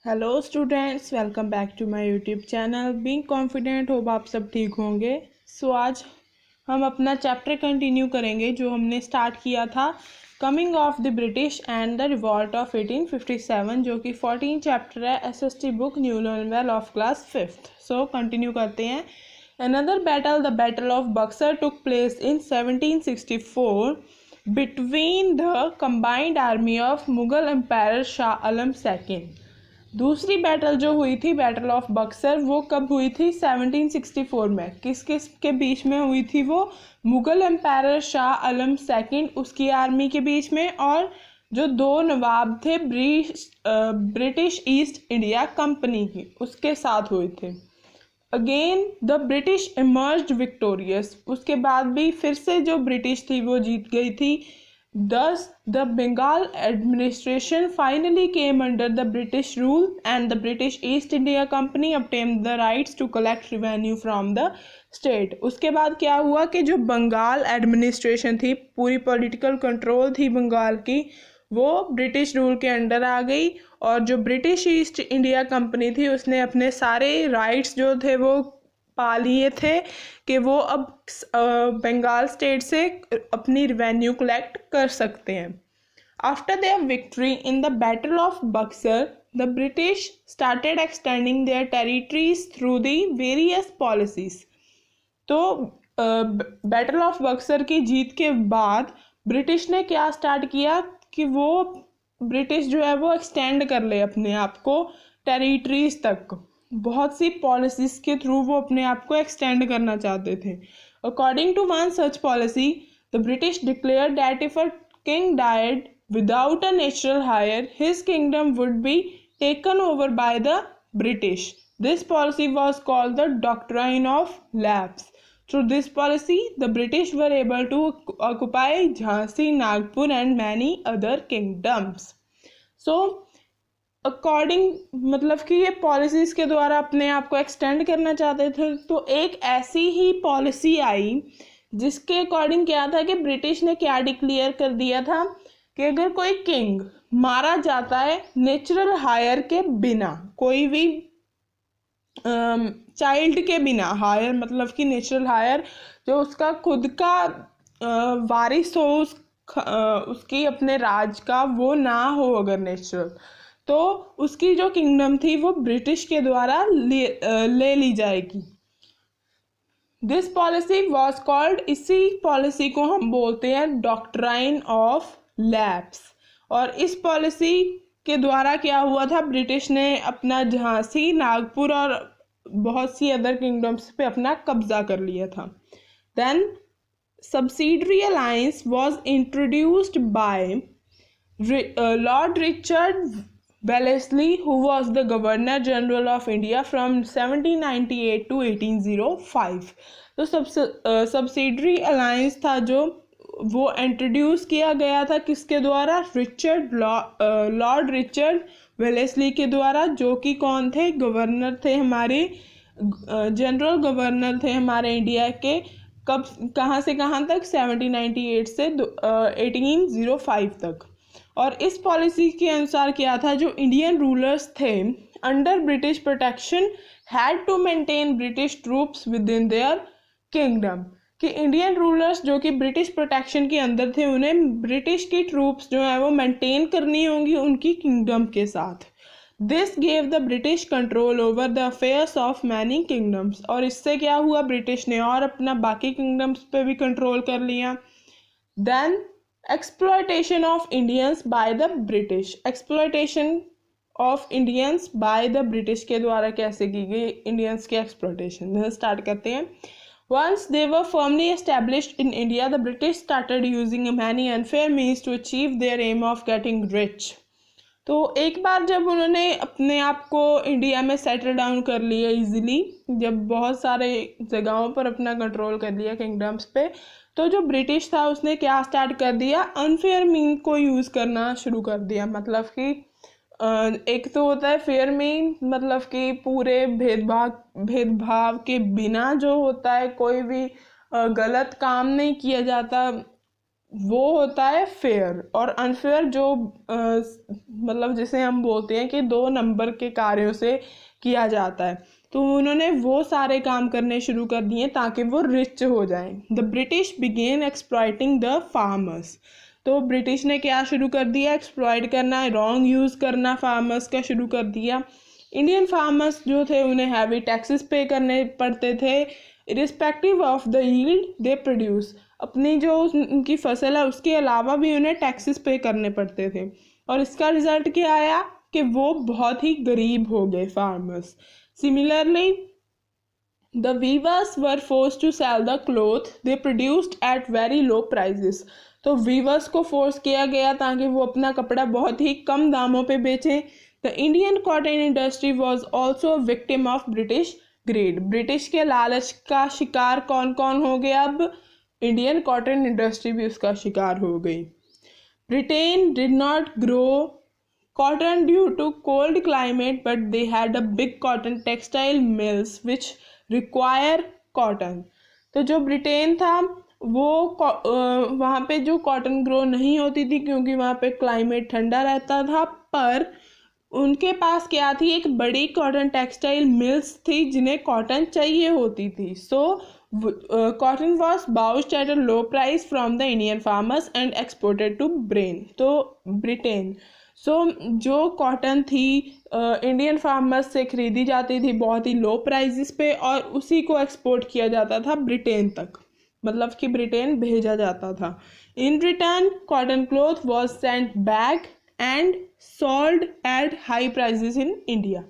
Hello students, welcome back to my YouTube channel being confident. Hope आप सब ठीक होंगे। आज हम अपना चैप्टर कंटिन्यू करेंगे जो हमने स्टार्ट किया था, coming of the British and the revolt of 1857, जो कि 14 चैप्टर है SST book new learn well of class 5th। Continue करते हैं। Another battle, the battle of Buxar, took place in 1764 between the combined army of Mughal empire Shah Alam second. दूसरी battle जो हुई थी, battle of Buxar, वो कब हुई थी? 1764 में। किस किस के बीच में हुई थी वो? मुगल एम्पायर शाह आलम सेकंड, उसकी आर्मी के बीच में, और जो दो नवाब थे ब्रिटिश ईस्ट इंडिया कंपनी की, उसके साथ हुए थे। Again the British emerged victorious, उसके बाद भी फिर से जो ब्रिटिश थी वो जीत गई थी। Thus, the Bengal administration finally came under the British rule, and the British East India Company obtained the rights to collect revenue from the state. उसके बाद क्या हुआ कि जो बंगाल एडमिनिस्ट्रेशन थी, पूरी पॉलिटिकल कंट्रोल थी बंगाल की, वो ब्रिटिश रूल के अंडर आ गई। और जो ब्रिटिश ईस्ट इंडिया कंपनी थी, उसने अपने सारे राइट्स जो थे वो पा लिए थे कि वो अब बंगाल स्टेट से अपनी रिवेन्यू कलेक्ट कर सकते हैं। After their victory in the battle of Buxar, the British started extending their territories through the various policies. तो बैटल ऑफ बक्सर की जीत के बाद ब्रिटिश ने क्या स्टार्ट किया कि वो ब्रिटिश जो है वो एक्सटेंड कर ले अपने आप को टेरिटरीज तक। बहुत सी पॉलिसीज के थ्रू वो अपने आप को एक्सटेंड करना चाहते थे। According to one such policy, the British declare that if a king died without a natural heir, his kingdom would be taken over by the British. This policy was called the doctrine of lapse. Through this policy, the British were able to occupy Jhansi, Nagpur and many other kingdoms. So, according मतलब कि ये policies के द्वारा अपने आप को extend करना चाहते थे। तो एक ऐसी ही पॉलिसी आई जिसके अकॉर्डिंग क्या था कि ब्रिटिश ने क्या डिक्लेयर कर दिया था कि अगर कोई किंग मारा जाता है नेचुरल हायर के बिना, कोई भी चाइल्ड के बिना, हायर मतलब कि नेचुरल हायर जो उसका खुद का वारिस हो, उसकी अपने राज का, वो ना हो अगर नेचुरल, तो उसकी जो किंगडम थी वो ब्रिटिश के द्वारा ले ली जाएगी। दिस पॉलिसी वॉज कॉल्ड, इसी पॉलिसी को हम बोलते हैं डॉक्ट्राइन ऑफ लैप्स। और इस पॉलिसी के द्वारा क्या हुआ था, ब्रिटिश ने अपना झांसी, नागपुर और बहुत सी अदर किंगडम्स पे अपना कब्जा कर लिया था। Then subsidiary alliance was introduced by Lord Richard Wellesley, who was the Governor General of India from 1798 to 1805। तो सब्सिडरी अलायंस था जो वो इंट्रोड्यूस किया गया था किसके द्वारा? लॉर्ड रिचर्ड वेलेस्ली के द्वारा, जो कि कौन थे? गवर्नर थे हमारे, जनरल गवर्नर थे हमारे इंडिया के। कब, कहाँ से कहाँ तक? 1798 से 1805 तक। और इस पॉलिसी के अनुसार क्या था, जो इंडियन रूलर्स थे under British protection had to maintain British troops within their kingdom, कि इंडियन रूलर्स जो कि ब्रिटिश प्रोटेक्शन के अंदर थे, उन्हें ब्रिटिश की ट्रूप्स जो है वो मेंटेन करनी होंगी उनकी किंगडम के साथ। This gave the British control over the affairs of many kingdoms. और इससे क्या हुआ, ब्रिटिश ने और अपना बाकी किंगडम्स पे भी कंट्रोल कर लिया। Then exploitation of Indians by the British, exploitation of Indians by the British के द्वारा कैसे की गई इंडियंस की एक्सप्लॉयटेशन, स्टार्ट करते हैं। Once they were firmly established in India, the British started using many unfair means to achieve their aim of getting rich. तो एक बार जब उन्होंने अपने आप को इंडिया में सेटल डाउन कर लिया इजीली, जब बहुत सारे जगहों पर अपना कंट्रोल कर लिया किंगडम्स पे, तो जो ब्रिटिश था उसने क्या स्टार्ट कर दिया? अनफेयर मीन को यूज़ करना शुरू कर दिया। मतलब कि एक तो होता है फेयर मीन, मतलब कि पूरे भेदभाव के बिना जो होता है, कोई भी गलत काम नहीं किया जाता, वो होता है फेयर, और अनफेयर जो मतलब जिसे हम बोलते हैं कि 2 नंबर के कार्यों से किया जाता है। तो उन्होंने वो सारे काम करने शुरू कर दिए ताकि वो रिच हो जाएं। The British began exploiting the farmers. तो ब्रिटिश ने क्या शुरू कर दिया? एक्सप्लॉइट करना, रॉन्ग यूज़ करना फार्मर्स का शुरू कर दिया। इंडियन फार्मर्स जो थे उन्हें हैवी टैक्सेस पे करने पड़ते थे irrespective of the yield they produce. अपनी जो उनकी फसल है उसके अलावा भी उन्हें टैक्सेस पे करने पड़ते थे, और इसका रिजल्ट क्या आया कि वो बहुत ही गरीब हो गए farmers. Similarly the weavers were forced to sell the cloth they produced at very low prices। तो वीवर्स को फोर्स किया गया ताकि वो अपना कपड़ा बहुत ही कम दामों पे बेचें। The Indian cotton industry was also victim of British greed. British के लालच का शिकार कौन कौन हो गया? अब इंडियन कॉटन इंडस्ट्री भी उसका शिकार हो गई। Britain did not grow cotton due to cold climate, but they had a big cotton textile mills which require cotton। तो जो ब्रिटेन था वो वहाँ पे जो कॉटन ग्रो नहीं होती थी क्योंकि वहाँ पे क्लाइमेट ठंडा रहता था, पर उनके पास क्या थी? एक बड़ी कॉटन टेक्सटाइल मिल्स थी जिन्हें कॉटन चाहिए होती थी। So cotton was bought at a low price from the Indian farmers and exported to Britain. जो कॉटन थी इंडियन फार्मर्स से खरीदी जाती थी बहुत ही लो प्राइसेस पे, और उसी को एक्सपोर्ट किया जाता था ब्रिटेन तक, मतलब कि ब्रिटेन भेजा जाता था। In return cotton cloth was sent back and sold at high prices in India.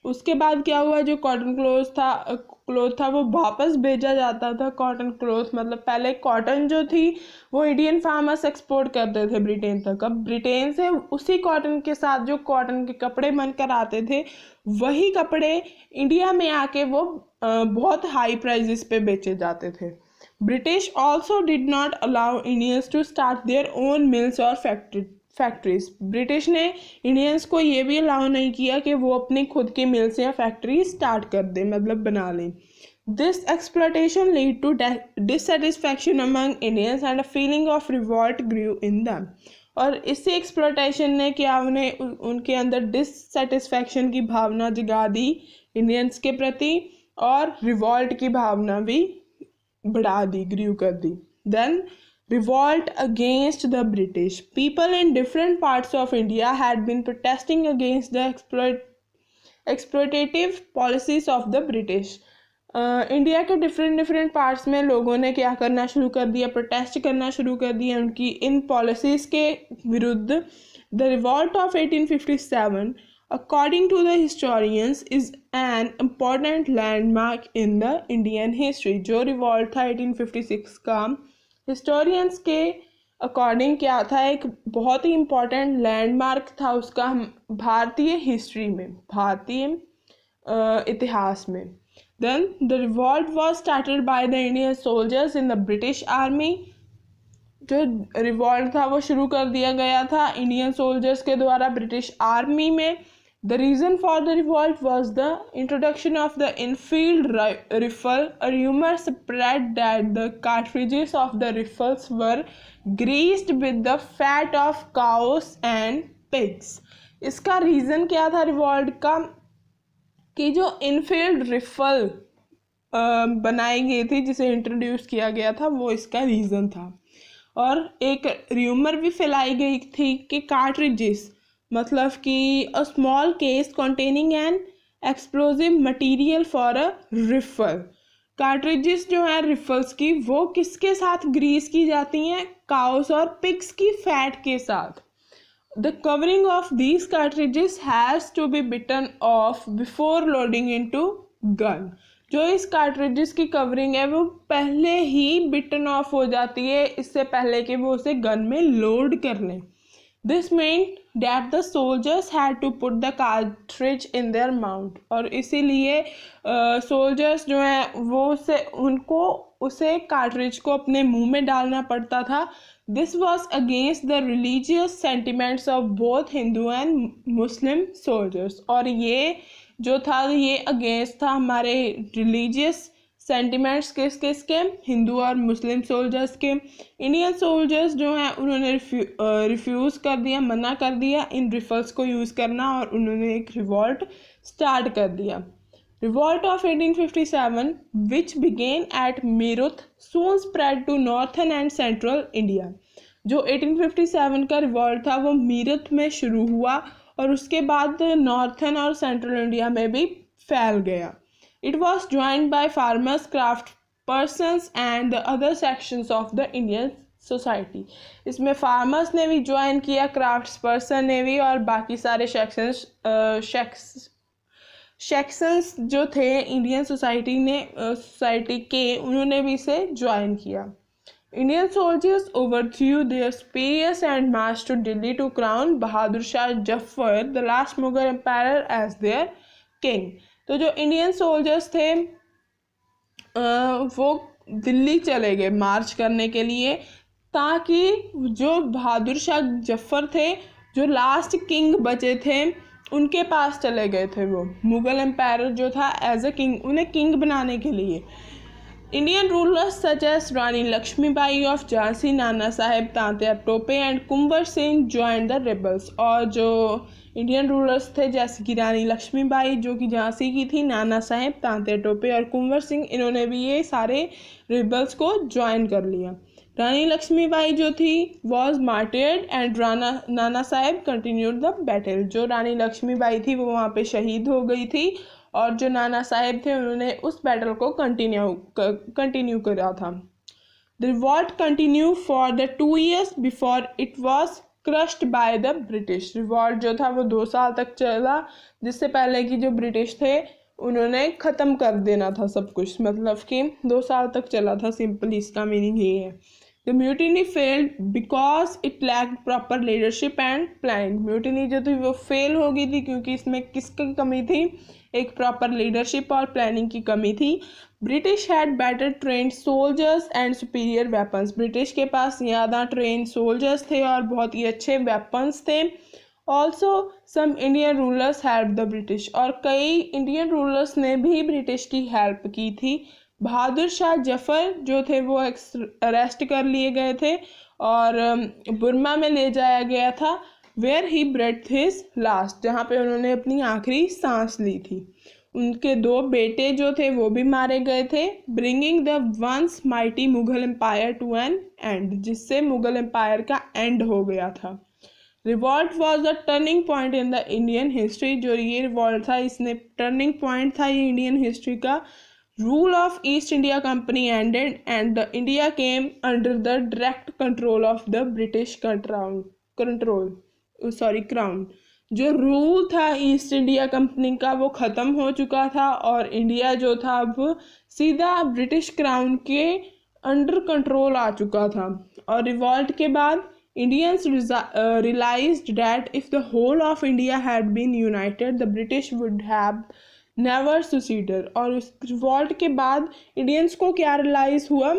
उसके बाद क्या हुआ? जो कॉटन क्लॉथ था वो वापस भेजा जाता था। कॉटन क्लॉथ मतलब पहले कॉटन जो थी वो इंडियन फार्मर्स एक्सपोर्ट करते थे ब्रिटेन तक। अब ब्रिटेन से उसी कॉटन के साथ जो कॉटन के कपड़े बनकर आते थे वही कपड़े इंडिया में आके वो बहुत हाई प्राइसेस पे बेचे जाते थे। British also did not allow Indians to start their own mills और फैक्ट्रीज। ब्रिटिश ने इंडियंस को ये भी अलाउ नहीं किया कि वो अपनी खुद की मिल्स या फैक्ट्री स्टार्ट कर दें, मतलब बना लें। This exploitation lead to dissatisfaction among Indians and a feeling of revolt grew in them. और इसी एक्सप्लॉयटेशन ने क्या उन्हें उनके अंदर डिससेटिस्फैक्शन की भावना जगा दी इंडियंस के प्रति, और रिवॉल्ट की भावना भी बढ़ा दी, ग्रू कर दी। Then revolt against the British. People in different parts of India had been protesting against the exploitative policies of the British। India के डिफरेंट पार्ट्स में लोगों ने क्या करना शुरू कर दिया? प्रोटेस्ट करना शुरू कर दिया उनकी इन पॉलिसीज़ के विरुद्ध। The revolt of 1857 according to the historians is an important landmark in the Indian history। जो रिवॉल्ट था 1856 का हिस्टोरियंस के अकॉर्डिंग क्या था? एक बहुत ही इम्पोर्टेंट लैंडमार्क था उसका भारतीय हिस्ट्री में, भारतीय इतिहास में। Then the revolt was started by the Indian soldiers in the British army. जो रिवॉल्ट था वो शुरू कर दिया गया था इंडियन सोल्जर्स के द्वारा ब्रिटिश आर्मी में। The reason for the revolt was the introduction of the Enfield rifle. A rumor spread that the cartridges of the rifles were greased with the fat of cows and pigs। इसका reason क्या था revolt का? कि जो Enfield रिफल बनाई गई थी, जिसे इंट्रोड्यूस किया गया था, वो इसका रीज़न था। और एक र्यूमर भी फैलाई गई थी कि कार्ट्रिजेस मतलब कि a small case containing an explosive material for a rifle. Cartridges जो हैं रिफल्स की वो किसके साथ ग्रीस की जाती हैं? काउस और पिग्स की फैट के साथ। The covering of these cartridges has to be bitten off before loading into gun. जो इस कार्ट्रिजेस की कवरिंग है वो पहले ही बिटन ऑफ हो जाती है, इससे पहले कि वो उसे गन में लोड कर लें। This meant that the soldiers had to put the cartridge in their mouth। और इसीलिए सोल्जर्स जो हैं वो उसे कार्ट्रिज को अपने मुंह में डालना पड़ता था। This was against the religious sentiments of both Hindu and Muslim soldiers। और ये जो था ये अगेंस्ट था हमारे रिलीजियस सेंटिमेंट्स किस किस के, हिंदू और मुस्लिम सोल्जर्स के। इंडियन सोल्जर्स जो हैं उन्होंने रिफ्यूज़ कर दिया, मना कर दिया इन रिफल्स को यूज़ करना, और उन्होंने एक रिवॉल्ट स्टार्ट कर दिया। Revolt of 1857, which began at Meerut, soon spread to northern and central India. जो 1857 का रिवॉल्ट था वो मीरत में शुरू हुआ और उसके बाद नॉर्थन और सेंट्रल इंडिया में भी फैल गया। It was joined by farmers, craft persons and the other sections of the Indian society. इसमें फार्मर्स ने भी ज्वाइन किया, क्राफ्ट्स पर्सन ने भी, और बाकी सारे सेक्शंस जो थे इंडियन सोसाइटी के, उन्होंने भी इसे ज्वाइन किया। Indian soldiers overthrew their superiors and march to Delhi to crown Bahadur Shah Zafar the last Mughal empire as their king. तो जो इंडियन सोल्जर्स थे वो दिल्ली चले गए मार्च करने के लिए, ताकि जो बहादुर शाह जफर थे, जो लास्ट किंग बचे थे, उनके पास चले गए थे। वो मुगल एम्पायर जो था एज अ किंग, उन्हें किंग बनाने के लिए। Indian rulers such as Rani Lakshmibai of Jhansi, Nana Sahib Tantya Tope and Kunwar Singh join the rebels. और जो इंडियन रूलर्स थे जैसे कि रानी लक्ष्मीबाई जो कि झांसी की थी, नाना साहेब तांत्या टोपे और कुंवर सिंह, इन्होंने भी ये सारे रेबल्स को ज्वाइन कर लिया। रानी लक्ष्मीबाई जो थी was मार्टियर्ड and Nana Saheb continued the battle. जो रानी लक्ष्मीबाई थी वो वहाँ पे शहीद हो गई थी, और जो नाना साहेब थे उन्होंने उस बैटल को कंटिन्यू करा था। The revolt continue for the 2 years before it was crushed bye the British. Revolt जो था वो 2 साल तक चला, जिससे पहले की जो ब्रिटिश थे उन्होंने ख़त्म कर देना था सब कुछ, मतलब कि 2 साल तक चला था। सिंपली इसका मीनिंग ये है। The mutiny failed because it lacked proper leadership and planning. Mutiny जो थी वो फेल हो गई थी क्योंकि इसमें किसकी कमी थी, एक प्रॉपर लीडरशिप और प्लानिंग की कमी थी। British had better trend soldiers and superior weapons. British के पास ज़्यादा ट्रेन सोल्जर्स थे और बहुत ही अच्छे वेपन्स थे। Also some Indian rulers help the British. और कई इंडियन रूलर्स ने भी ब्रिटिश की हेल्प की थी। बहादुर शाह जफर जो थे वो अरेस्ट कर लिए गए थे और बुर्मा में ले जाया गया था, where he breath his last, जहाँ पे उन्होंने अपनी आखिरी सांस ली थी। उनके 2 बेटे जो थे वो भी मारे गए थे, bringing the once mighty Mughal empire to an end, जिससे मुगल एम्पायर का एंड हो गया था। Revolt was the turning point in the Indian history. जो ये रिवॉल्ट था इसने टर्निंग पॉइंट था ये इंडियन हिस्ट्री का। Rule of East India Company ended and the India came under the direct control of the British crown. जो rule था East India Company का वो ख़त्म हो चुका था और इंडिया जो था अब सीधा ब्रिटिश क्राउन के अंडर कंट्रोल आ चुका था। और रिवॉल्ट के बाद Indians realized that if the whole of India had been united, the British would have never सुसीडर। और उस रिवॉल्ट के बाद इंडियंस को क्या रियलाइज़ हुआ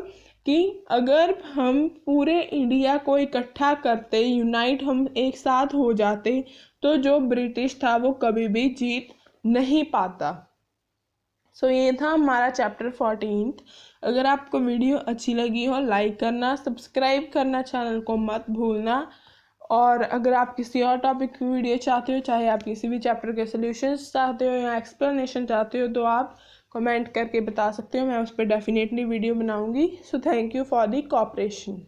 कि अगर हम पूरे इंडिया को इकट्ठा करते, यूनाइट हम एक साथ हो जाते, तो जो ब्रिटिश था वो कभी भी जीत नहीं पाता। सो ये था हमारा चैप्टर 14। अगर आपको वीडियो अच्छी लगी हो लाइक करना, सब्सक्राइब करना चैनल को मत भूलना। और अगर आप किसी और टॉपिक की वीडियो चाहते हो, चाहे आप किसी भी चैप्टर के सॉल्यूशंस चाहते हो या एक्सप्लेनेशन चाहते हो, तो आप कमेंट करके बता सकते हो, मैं उस पर डेफिनेटली वीडियो बनाऊंगी। So thank you for the cooperation.